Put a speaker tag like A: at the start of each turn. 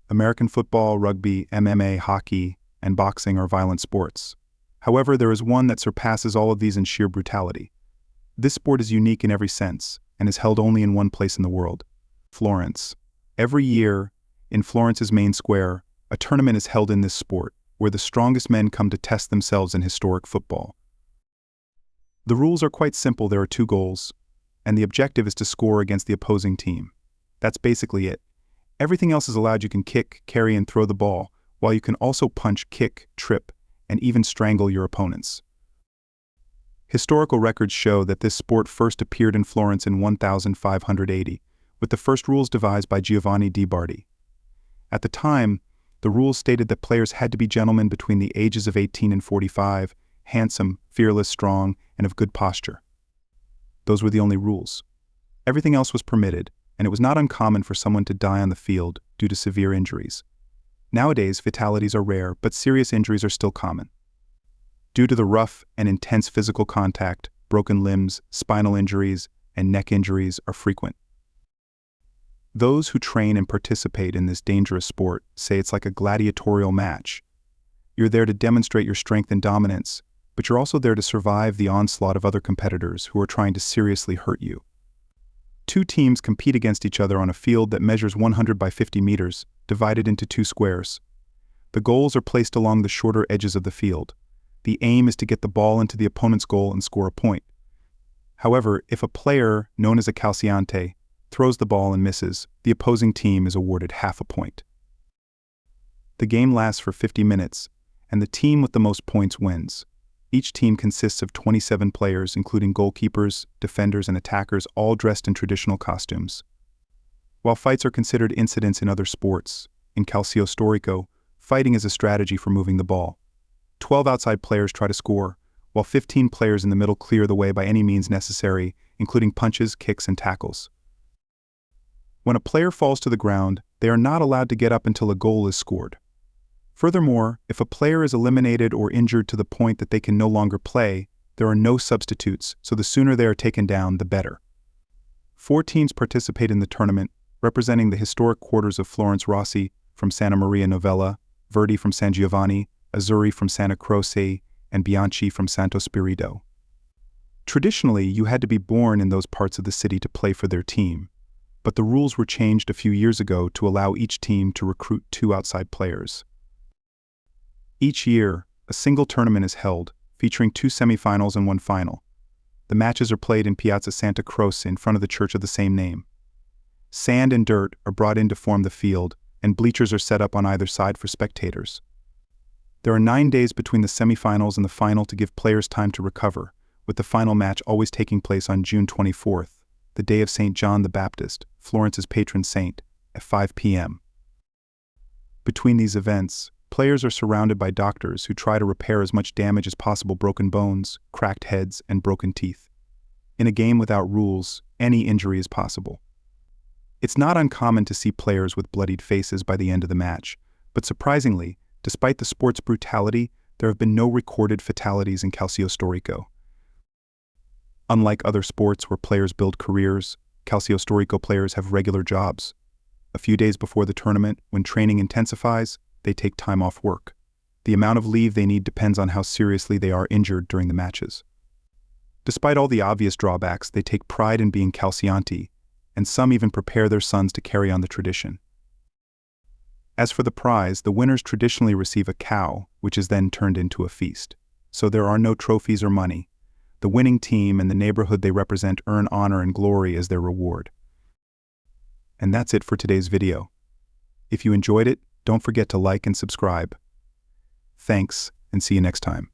A: American football, rugby, MMA, hockey, and boxing are violent sports. However, there is one that surpasses all of these in sheer brutality. This sport is unique in every sense and is held only in one place in the world, Florence. Every year, in Florence's main square, a tournament is held in this sport, where the strongest men come to test themselves in historic football. The rules are quite simple. There are 2 goals, and the objective is to score against the opposing team. That's basically it. Everything else is allowed. You can kick, carry, and throw the ball, while you can also punch, kick, trip, and even strangle your opponents. Historical records show that this sport first appeared in Florence in 1580, with the first rules devised by Giovanni di Bardi. At the time, the rules stated that players had to be gentlemen between the ages of 18 and 45, handsome, fearless, strong, and of good posture. Those were the only rules. Everything else was permitted, and it was not uncommon for someone to die on the field due to severe injuries. Nowadays, fatalities are rare, but serious injuries are still common. Due to the rough and intense physical contact, broken limbs, spinal injuries, and neck injuries are frequent. Those who train and participate in this dangerous sport say it's like a gladiatorial match. You're there to demonstrate your strength and dominance, but you're also there to survive the onslaught of other competitors who are trying to seriously hurt you. 2 teams compete against each other on a field that measures 100 by 50 meters, divided into 2 squares. The goals are placed along the shorter edges of the field. The aim is to get the ball into the opponent's goal and score a point. However, if a player, known as a calciante, throws the ball and misses, the opposing team is awarded half a point. The game lasts for 50 minutes, and the team with the most points wins. Each team consists of 27 players, including goalkeepers, defenders, and attackers, all dressed in traditional costumes. While fights are considered incidents in other sports, in Calcio Storico, fighting is a strategy for moving the ball. 12 outside players try to score, while 15 players in the middle clear the way by any means necessary, including punches, kicks, and tackles. When a player falls to the ground, they are not allowed to get up until a goal is scored. Furthermore, if a player is eliminated or injured to the point that they can no longer play, there are no substitutes, so the sooner they are taken down, the better. 4 teams participate in the tournament, representing the historic quarters of Florence: Rossi from Santa Maria Novella, Verdi from San Giovanni, Azzurri from Santa Croce, and Bianchi from Santo Spirito. Traditionally, you had to be born in those parts of the city to play for their team, but the rules were changed a few years ago to allow each team to recruit 2 outside players. Each year, a single tournament is held, featuring 2 semifinals and 1 final. The matches are played in Piazza Santa Croce in front of the church of the same name. Sand and dirt are brought in to form the field, and bleachers are set up on either side for spectators. There are 9 days between the semifinals and the final to give players time to recover, with the final match always taking place on June 24th, the day of St. John the Baptist, Florence's patron saint, at 5 p.m. Between these events, players are surrounded by doctors who try to repair as much damage as possible: broken bones, cracked heads, and broken teeth. In a game without rules, any injury is possible. It's not uncommon to see players with bloodied faces by the end of the match, but surprisingly, despite the sport's brutality, there have been no recorded fatalities in Calcio Storico. Unlike other sports where players build careers, Calcio Storico players have regular jobs. A few days before the tournament, when training intensifies, they take time off work. The amount of leave they need depends on how seriously they are injured during the matches. Despite all the obvious drawbacks, they take pride in being calcianti, and some even prepare their sons to carry on the tradition. As for the prize, the winners traditionally receive a cow, which is then turned into a feast. So there are no trophies or money. The winning team and the neighborhood they represent earn honor and glory as their reward. And that's it for today's video. If you enjoyed it, don't forget to like and subscribe. Thanks, and see you next time.